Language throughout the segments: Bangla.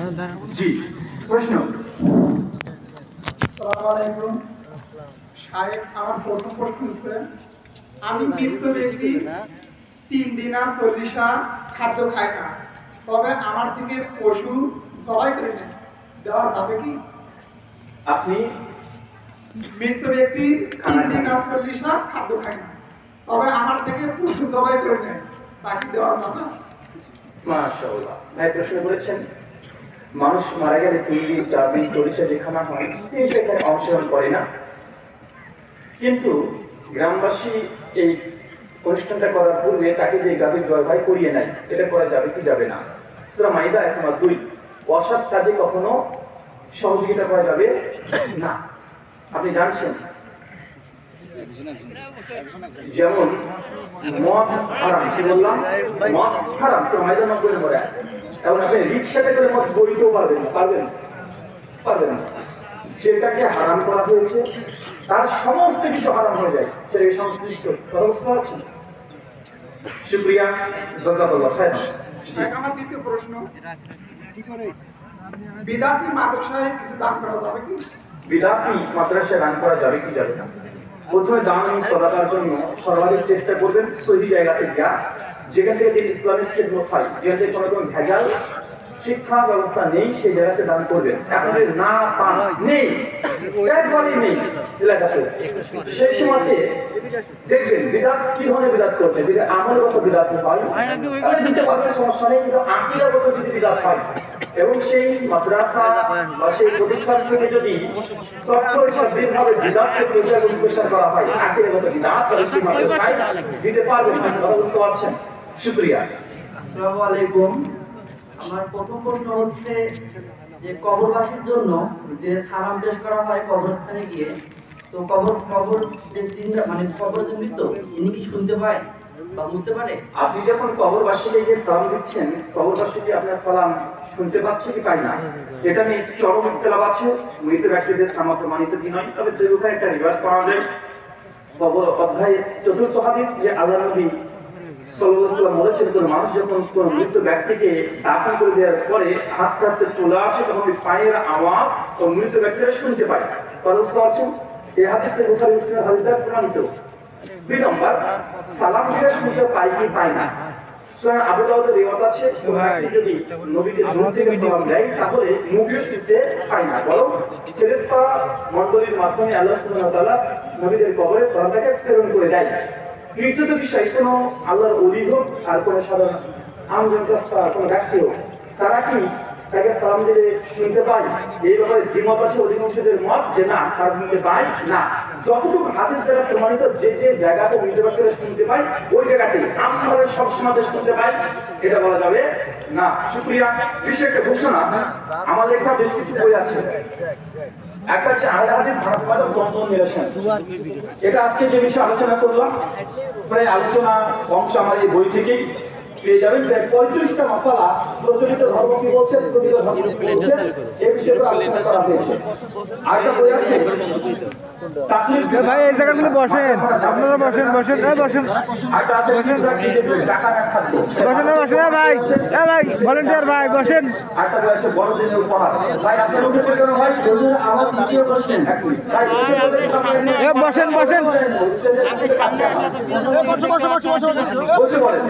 জি, প্রশ্ন। আসসালামু আলাইকুম সাহেব, আমার প্রথম প্রশ্ন হচ্ছে, আমি মৃত ব্যক্তি 3 দিনা 40 খাদ্য খাই না, তবে আমার থেকে পশু জবাই করে নেয়, দেওয়া যাবে কি? আপনি মৃত ব্যক্তি 3 দিনা 40 খাদ্য খায় না, তবে আমার থেকে পশু জবাই করে নেয়, তাকে দেওয়া যাবে? মাশাআল্লাহ, ভাই প্রশ্ন করেছেন, মানুষ মারা গেলে 3 দিন 4 দিন 40 যে খানা হয় তিনি সেখানে অংশগ্রহণ করে না, কিন্তু গ্রামবাসী এই অনুষ্ঠানটা করার পূর্বে তাকে যে গাভীর জবাই করিয়ে নেয়, এটা করা যাবে কি যাবে না? সূরা মাইদা 1-2, অসৎ কাজে কখনো সহযোগিতা করা যাবে না। আপনি জানছেন যেমন মদ হারাম, কি বললাম? মদ হারাম, তো মাইদা 90 পড়ে। এখন আপনি রিক্সাতে করে মদ বইতেও পারবেন না, পারবেন না। যেটাকে হারাম করা হয়েছে তার সমস্ত কিছু হারাম হয়ে যায়, সেটাকে সংশ্লিষ্ট ব্যবস্থা আছে। শুকরিয়া, জাযাকাল্লাহ খায়রান। আমার দ্বিতীয় প্রশ্ন, বিদাতি মাদ্রাসায় কিছু দান করা যাবে কি? বিদাতি মাদ্রাসায় দান করা যাবে কি যাবে না? প্রথমে দান সাদাকার জন্য সর্বাধিক চেষ্টা করবেন সহি জায়গাতে গিয়া, যেখান থেকে ইসলামিক খেদমত হয়, যেখান থেকে কোনো রকম ভেজাল শিক্ষা ব্যবস্থা নেই, সেই জায়গাতে দান করবেন। এখন না পান নেই, একবারই নেই এলাকাতে, সেই সময়তে দেখবেন বিদাত কি ধরনের বিদাত করছে। যদি আমলগত বিদাত হয় তাহলে দিতে পারবেন, সমস্যা নেই, কিন্তু আকীদাগত যদি বিদাত হয় এবং সেই মাদ্রাসা বা সেই প্রতিষ্ঠান থেকে যদি তৎপরভাবে বিদাতকে প্রচার এবং প্রসার করা হয়, আকীদাগত বিদাত তাহলে সেই মাদ্রাসায় দিতে পারবেন না। কথা বুঝতে পারছেন? শুকরিয়া। আসসালামু আলাইকুম। আমার প্রথম প্রশ্ন হচ্ছে যে কবরবাসীর জন্য যে সালাম পেশ করা হয় কবরস্থানে গিয়ে, তো কবর যে চিন্তা মানে কবর যে মৃত, ইনি কি শুনতে পায় বা বুঝতে পারে? আপনি যখন কবরবাসীকে গিয়ে সালাম দিচ্ছেন, কবরবাসী কি আপনার সালাম শুনতে পাচ্ছে কি পায় না? এটা নিয়ে চরম ইখতিলাফ আছে। মৃত ব্যক্তিদের সালাম প্রমাণিত কি নয়, তবে সেরকম একটা রিভার্স পাওয়া যায়। কবর অধ্যায় 4 হাদিস, যে আল্লাহ নবী সাল্লাল্লাহু আলাইহি ওয়াসাল্লাম বলেছেন, কোন মানুষ যখন কোন মৃত ব্যক্তিকে দাফন করে দেওয়ার পরে হাত কাটতে চলে আসে, তখন ওই পায়ের আওয়াজ ও মৃত ব্যক্তিরা শুনতে পায়। কথা বুঝতে পারছেন? এই হাদিসে বুখারী মুসলিমের হাদিস দ্বারা প্রমাণিত। 2 নম্বর, সালাম ফিরে শুনতে পায় কি পায় না? সুতরাং আবু দাউদের রিওয়ায়াত আছে, যদি নবীকে দূর থেকে সালাম দেয় তাহলে মুখে শুনতে পায় না, বরং ফেরেশতা মণ্ডলীর মাধ্যমে আল্লাহ সুবহানাহু ওয়া তাআলা নবীদের কবরে সালামটাকে প্রেরণ করে দেয়। তৃতীয় বিষয়, কোনো আল্লাহর ওলি হোক আর কোনো সাধারণ আমজন কোনো ব্যক্তি হোক, তারা কি তাকে সালাম দিলে শুনতে পায়? এই ব্যাপারে দ্বিমত আছে অধিকাংশদের মত যে না, তারা শুনতে পায় না। যতটুকু হাদিস দ্বারা প্রমাণিত, যে যে জায়গাতে মৃত ব্যক্তিরা শুনতে পায় ওই জায়গাতে আমভাবে সবসময় শুনতে পায়, এটা বলা যাবে না। শুকরিয়া। বিশেষ একটা ঘোষণা, আমার লেখা বেশ কিছু বই আছে। একটা হচ্ছে আহলে হাদিস ভারতবাদক দ্বন্দ্ব নিরসন, এটা আজকে যে বিষয়ে আলোচনা করলাম, প্রায় আলোচনা অংশ আমার এই বই থেকেই পেয়ে যাবেন। 35টা মশালা প্রচলিত ধর্ম কি বলছেন, প্রচলিত ধর্ম কি বলছেন, এই বিষয়ে আলোচনা করা হয়েছে। আরেকটা বই আছে ভাই, এই জায়গাগুলো বসেন, আপনারা বসেন বসেন বসেন বসেন বসেন ভাই, ভাই ভলেন্টিয়ার ভাই বসেন। আরেকটা বই আছে বড়দিনের উপহার। ভাই আপনার উদ্দেশ্যে কেন ভাই আমার দ্বিতীয় প্রশ্ন, বসেন বসেন বসে পড়েন।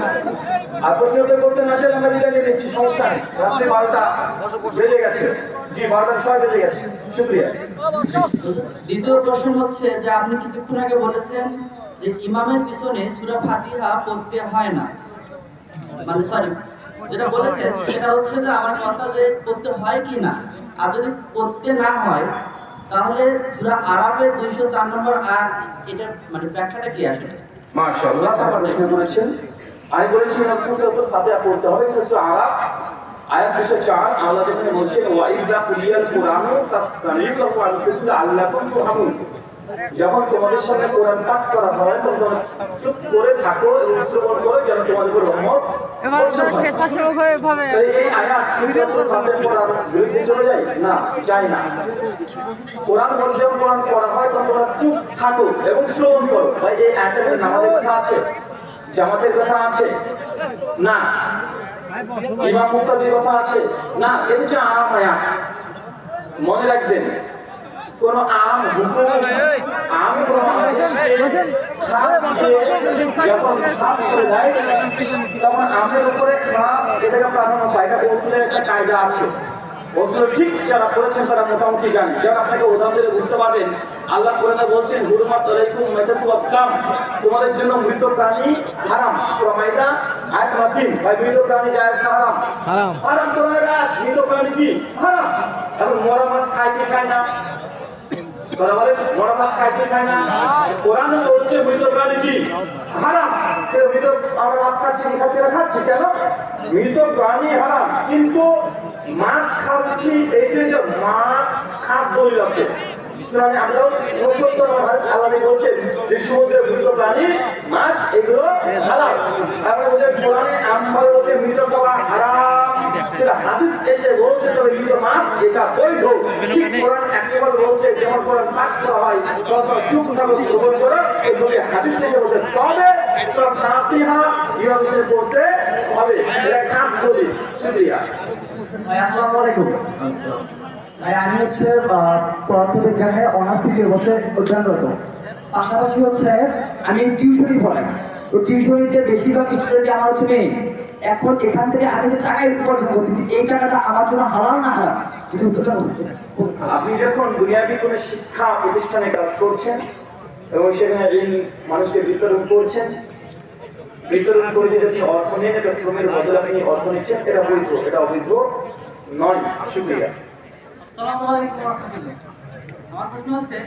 আর প্রশ্ন করতে না চাইলে আমরা বিদায় নিয়ে নিচ্ছি, সমস্যা নেই। রাত্রি 12টা বেজে গেছে। জি, 12টার সময় বেজে গেছে। শুকরিয়া। দ্বিতীয় প্রশ্ন হচ্ছে যে আপনি কিছুক্ষণ আগে বলেছেন যে ইমামের পিছনে সূরা ফাতিহা পড়তে হয় না, মানে সরি, যেটা বলেছেন সেটা হচ্ছে যে আমার কথা যে পড়তে হয় কি না, আর যদি পড়তে না হয় তাহলে সূরা আরাফের 204 নম্বর আয়াত, এটা মানে ব্যাখ্যাটা কি আসলে? মাশাআল্লাহ, তারপর প্রশ্ন করেছেন। আমি বলেছি রাসূলের উপর ফাতিহা পড়তে হবে, কিন্তু সূরা আরাফ আয়াত 204 আল্লাহ যেখানে বলছেন ওয়া ইযা কুলিয়াল কুরআনু ফাসতামিউ লাহু ওয়া আনসিতু আল্লাকুম তুরহামুন, যখন তোমাদের সামনে কোরআন পাঠ করা হয় তখন তোমরা চুপ করে থাকো এবং শ্রবণ করো, যেন তোমাদের উপর রহমত ভাবে। এই আয়াত বিরুদ্ধে চলে যায় না, যায় না। কোরআন বলছে যখন কোরআন পড়া হয় তখন তোমরা চুপ থাকো এবং শ্রবণ করো। ভাই, এই আয়াতের নামাজের কথা আছে, জামাতের কথা আছে না? ইমাম মুক্তাদির কথা আছে না, এটা হচ্ছে আম আয়াত। মনে রাখবেন কোন আম হুকুম আম কোন যখন খাস করে দেয় তখন আমের উপরে খাস এটাকে প্রাধান্য পায়। এটা ওসুলের একটা কায়দা আছে। ওসুল ঠিক যারা করেছেন তারা মোটামুটি জানি। যারা আপনাকে উদাহরণ দিলে বুঝতে পারবেন, আল্লাহ কোরআনে বলছেন হুরমাত আলাইকুম মাইতাতু ওয়াদ দাম, তোমাদের জন্য মৃত প্রাণী হারাম। সূরা মাইদা আয়াত নম্বর 3। ভাই মৃত প্রাণী জায়েজ না হারাম? হারাম। হারাম কোরআনের আয়াত। মৃত প্রাণী কি হারাম। এখন মরা মাছ খায় কি খায় না? বলে মরা মাছ খায় কি খায় না? কোরআনে বলছে মৃত প্রাণী কি হারাম। মৃত আমরা মাছ খাচ্ছি খাচ্ছি কেন? মৃত প্রাণী হারাম, কিন্তু মাছ খাচ্ছি এই যে মাছ খাস দলিল আছে। আল্লাহ বলছেন যে সমুদ্রের মৃত প্রাণী মাছ এগুলো হালাল। আমরা বলছি কোরআনে আমভাবে বলছে মৃত খাওয়া হারাম, হাদিস এসে বলছে তবে মৃত মাছ এটা বৈধ। ঠিক কোরআন একেবারে বলছে যেমন কোরআন পাঠ করা হয় তখন চুপ থাকো শ্রবণ করো, এইভাবে হাদিস এসে বলছে তবে সব ফাতিহা ইমামকে পড়তে হবে। এটা খাস দলিল। শুকরিয়া। আসসালামু আলাইকুম। ভাই আমি হচ্ছে পদার্থবিজ্ঞানে অনার্স তৃতীয় বর্ষে অধ্যয়নরত। পাশাপাশি হচ্ছে আমি টিউশনি পড়াই। তো টিউশনিতে বেশিরভাগ স্টুডেন্ট আমার হচ্ছে নেই। এখন এখান থেকে আমি যে টাকা উপার্জন করতেছি এই টাকাটা আমার জন্য হালাল না হারাম? আপনি যখন দুনিয়াবি কোনো শিক্ষা প্রতিষ্ঠানে কাজ করছেন এবং সেখানে ঋণ মানুষকে বিতরণ করছেন, বিতরণ করে যদি আপনি অর্থ নেন, এটা শ্রমের বদলে আপনি অর্থ নিচ্ছেন, এটা বৈধ, এটা অবৈধ নয়। শুকরিয়া। আসসালামু আলাইকুম ওয়া রাহমাতুল্লাহ। আমার প্রশ্ন হচ্ছে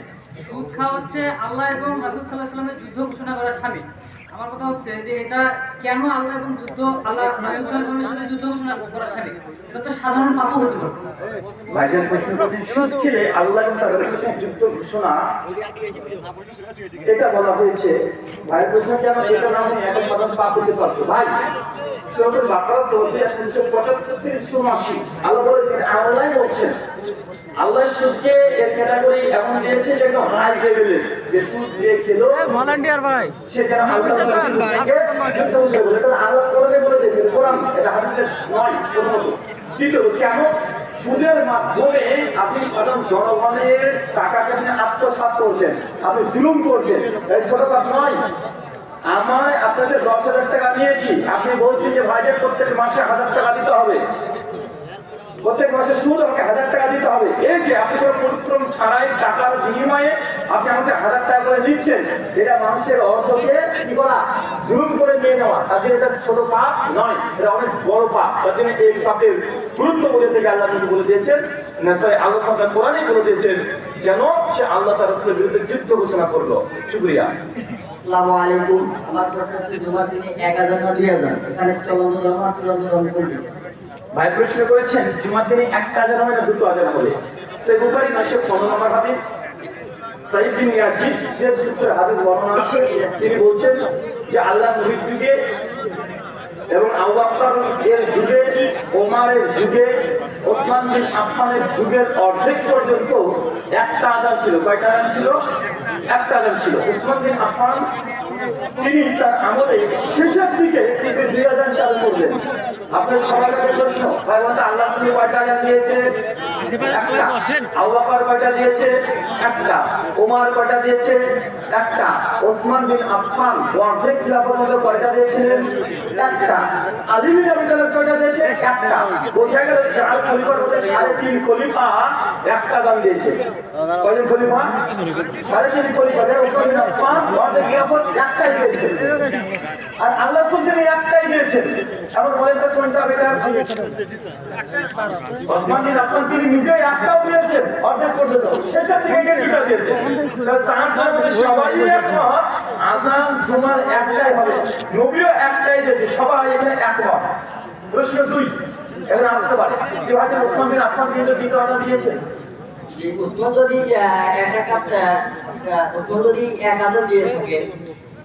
সুদ খাওয়া হচ্ছে আল্লাহ এবং রাসূল সাল্লাল্লাহু আলাইহি ওয়াসাল্লামের যুদ্ধ ঘোষণা করার শামিল। আমার কথা হচ্ছে যে এটা কেন আল্লাহ এবং আল্লাহ রাসূল সাল্লাল্লাহু আলাইহি ওয়াসাল্লামের সাথে যুদ্ধ ঘোষণা করার শামিল? এটা তো সাধারণ পাপও হতে পারে। ভাইজান প্রশ্ন করছেন সুদ খেলে আল্লাহ এবং তার রাসূলের যুদ্ধ ঘোষণা এটা বলা হয়েছে। ভাই প্রশ্ন কেন এটা না হলে একটা সাধারণ পাপ হতে পারতো? ভাই সূরা বাকারা 375 থেকে 180 আল্লাহ বলেছেন, আল্লাহ বলছেন আল্লাহ সুদকে এর ক্যাটাগরি এমন দিয়েছে যে একদম হাই লেভেলের, যে সুদ যে খেলো ভলান্টিয়ার ভাই সে যেন আল্লাহ যুদ্ধ ঘোষণা করে। এটা আল্লাহ কোরআনে বলে দিয়েছে, কোরআন এটা হাদিসে নয় প্রথমত। দ্বিতীয়ত কেন সুদের মাধ্যমে আপনি সাধারণ জনগণের টাকাকে আপনি আত্মসাৎ করছেন, আপনি জুলুম করছেন, এই ছোট কাজ নয়। আমার আপনাকে 10,000 টাকা নিয়েছি, আপনি বলছেন যে ভাইদের প্রত্যেক মাসে 1,000 টাকা দিতে হবে, প্রত্যেক মাসে সুদ আমাকে 1,000 টাকা দিতে হবে। এই যে আপনি কোনো পরিশ্রম ছাড়াই টাকার বিনিময়ে আপনি আমাকে 1,000 টাকা করে দিচ্ছেন, এটা মানুষের অর্থকে কি করা, জুলুম করে নিয়ে নেওয়া। তাদের এটা ছোট পাপ নয়, এটা অনেক বড় পাপ। তার জন্য এই পাপের গুরুত্ব বলে থেকে আল্লাহ নবী বলে দিয়েছেন, আল্লাহ সাল্লাল্লাহু কোরআনে বলে দিয়েছেন যেন সে আল্লাহ তার রাসূলের বিরুদ্ধে যুদ্ধ ঘোষণা করলো। শুকরিয়া। আসসালামু আলাইকুম। আমার প্রশ্ন হচ্ছে জুমার দিনে 1000 না 2000 এখানে চলন্ত ধর্ম আর চূড়ান্ত ধর্ম কোনটি? ভাই প্রশ্ন করেছেন জুমার দিনে 1,000 হবে না 2,000 হবে? সহিহ বুখারী 915 নম্বর হাদিস, সাঈদ বিন ইয়াজিদ এর সূত্রে হাদিস বর্ণনা আছে। তিনি বলছেন যে আল্লাহ নবীর যুগে এবং আবু বকর এর যুগে, ওমরের যুগে, ওসমান বিন আফফানের যুগের অর্ধেক পর্যন্ত একটা আযান ছিল। কয়টা আযান ছিল? একটা আযান ছিল। ওসমান বিন আফফান তিনি তার আমলে শেষের দিকে 2,000 চালু করলেন। আপনার সবার কাছে প্রশ্ন, ভাই বলতে আল্লাহ তিনি কয়টা আযান দিয়েছে? একটা। আবু বকর কয়টা দিয়েছে? একটা। ওমর কয়টা দিয়েছে? একটা। ওসমান বিন আফফান অর্ধেক খিলাফতের মধ্যে কয়টা দিয়েছিলেন? একটা। আলী বিন আবি তালেব কয়টা দিয়েছে? একটা। বোঝা গেল 4 খলিফার মধ্যে 3.5 খলিফা একটা আযান দিয়েছে। কয়জন খলিফা? 3.5 খলিফা। ওসমান বিন আফফান অর্ধেক খিলাফত একটাই দিয়েছে, আর আল্লাহ সুবহানাহু একটাই দিয়েছেন। এখন বলেন তো কোনটা বেটার? ওসমান বিন আফফান তিনি নিজেই একটাও দিয়েছেন অর্ধেক পর্যন্ত, শেষের দিকে দুটো দিয়েছেন। তাহলে চার ধর্মের সবাই একমত আযান জুমার একটাই হবে, নবীও একটাই দিয়েছে, সবাই এখানে একমত। প্রশ্ন 2 এখন আসতে পারে যে ভাই ওসমান বিন আফফান কিন্তু দ্বিতীয় আযান দিয়েছেন। যে ওসমান যদি এক আযান দিয়ে থাকে,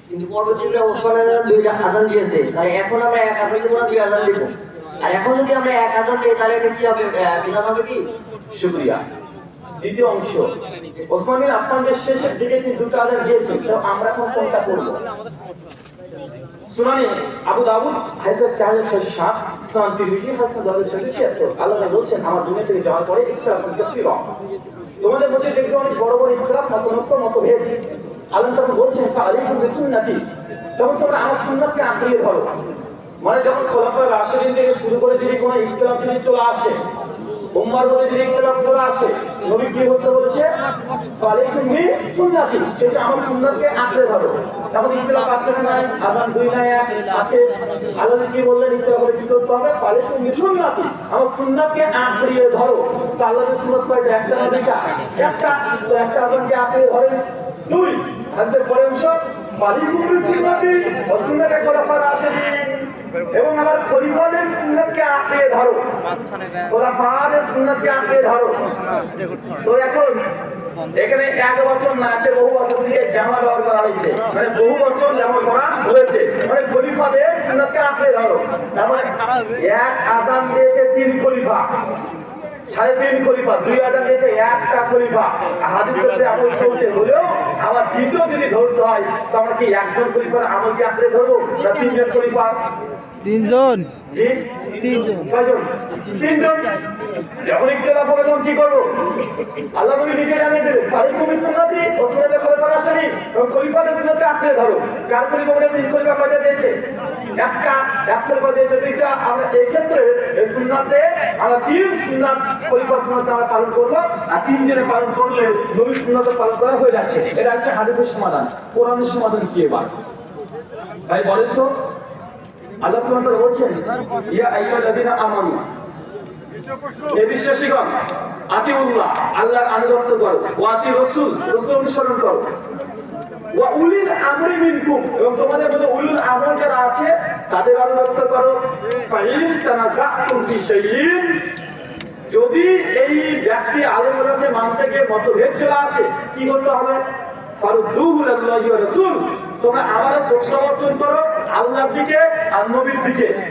কিন্তু পরবর্তীতে ওসমান 2টা আযান দিয়েছে, তাহলে এখন আমরা এক আযান দিব না 2 আযান দিব? আর এখন যদি আমরা এক আযান দিই তাহলে এটা কি হবে, বিধান হবে কি? শুকরিয়া। দ্বিতীয় অংশ, ওসমান বিন আফফানের শেষের দিকে তিনি দুটো আযান দিয়েছেন, তো আমরা এখন কোনটা করব? সুনানি আবু দাউদ হাদিস 4607, সুনান তিরমিজি হাদিস 2676। আল্লাহ তাআলা বলছেন আমার দুনিয়া থেকে যাওয়ার পরে ইখতিলাফ কাসীর, তোমাদের মধ্যে দেখবে অনেক বড় বড় ইখতিলাফ, মতভেদ। আল্লাহ তাআলা বলছেন ফাআলাইকুম বিসুন্নতি, যখন তোমরা আমার সুন্নাতকে আঁকড়িয়ে ধরো। মানে যখন খোলাফায়ে রাশিদিন থেকে শুরু করে যদি কোনো ইখতিলাফ যদি চলে আসে, উম্মার মধ্যে যদি ইখতিলাফ চলে আসে, নবী কি করতে বলছে? ফাআলাইকুম বিসুন্নতি, সেটা আমার সুন্নাতকে আঁকড়ে ধরো। এখন ইখতিলাফ আছে না নাই? আযান 2 না 1 আছে। আল্লাহ কি বললেন ইখতিলাফ করে কি করতে হবে? ফাআলাইকুম বিসুন্নতি, আমার সুন্নাতকে আঁকড়িয়ে ধরো। তো আল্লাহর সুন্নাত কয়টা? একটা না দুইটা? একটা। তো একটা আযানকে আঁকড়িয়ে ধরেন। 2 হাদিসের পরের অংশ ফাআলাইকুম বিসুন্নতি ওয়া সুন্নাতে খোলাফায়ে রাশিদিন, এবং আমার খলিফাদের সুন্নাতকে আঁকড়ে ধরো, খোলাফাদের সুন্নাতকে আঁকড়ে ধরো। তো এখন এখানে 1 বছর না আছে, বহু বছর থেকে জামা ব্যবহার করা হয়েছে, মানে বহু বছর জামা করা হয়েছে, মানে খলিফাদের সুন্নাতকে আঁকড়ে ধরো। তারপরে এক আযান দিয়েছে 3 খলিফা, 3.5 খলিফা, 2 আযান দিয়েছে 1টা খলিফা। হাদিসের মধ্যে আমল চলতে হলেও আবার দ্বিতীয় যদি ধরতে হয়, তো আমরা কি একজন খলিফার আমলকে আঁকড়ে ধরবো না 3 জন খলিফা? 3 জন। জি 3 জন। কয়জন? 3 জন। যখন ইখতিলাফ হবে তখন কি করবো? আল্লাহ নবী নিজে জানিয়ে দেবেন ফাআলাইকুম বিসুন্নতি ওয়া সুন্নাতি খোলাফায়ে রাশিদিন, এবং খলিফাদের সুন্নাতকে আঁকড়ে ধরো। 4 খলিফা বলে 3 খলিফা কয়টা দিয়েছে? একটা। 1 খলিফা দিয়েছে 2টা। আমরা এই ক্ষেত্রে এই সুন্নাতে আমরা 3 সুন্নাত, খলিফার সুন্নাত আমরা পালন করবো, আর 3 জনে পালন করলে নবীর সুন্নাত পালন করা হয়ে যাচ্ছে। এটা হচ্ছে হাদিসের সমাধান। কোরআনের সমাধান কি এবার ভাই বলেন তো? আল্লাহ সুবহানাহু ওয়া তাআলা বলছেন ইয়া আইয়ুহাল্লাযীনা আমানু, হে বিশ্বাসীগণ, আতিউল্লাহ, আল্লাহর আনুগত্য করো, ওয়া আতি রাসূল, রাসূল অনুসরণ করো, ওয়া উলিল আমরি মিনকুম, এবং তোমাদের মধ্যে উলুল আমর যারা আছে তাদের আনুগত্য করো। ফাইন তানাযাতুম ফি শাইইন, যদি এই ব্যক্তি আলেমকে মানতে গিয়ে মতভেদ চলে আসে, কি করতে হবে? ফারুদ্দুহু ইলাল্লাহি ওয়া রাসূল, তোমরা আমাদের প্রত্যাবর্তন করো আল্লাহর দিকে আর নবীর দিকে।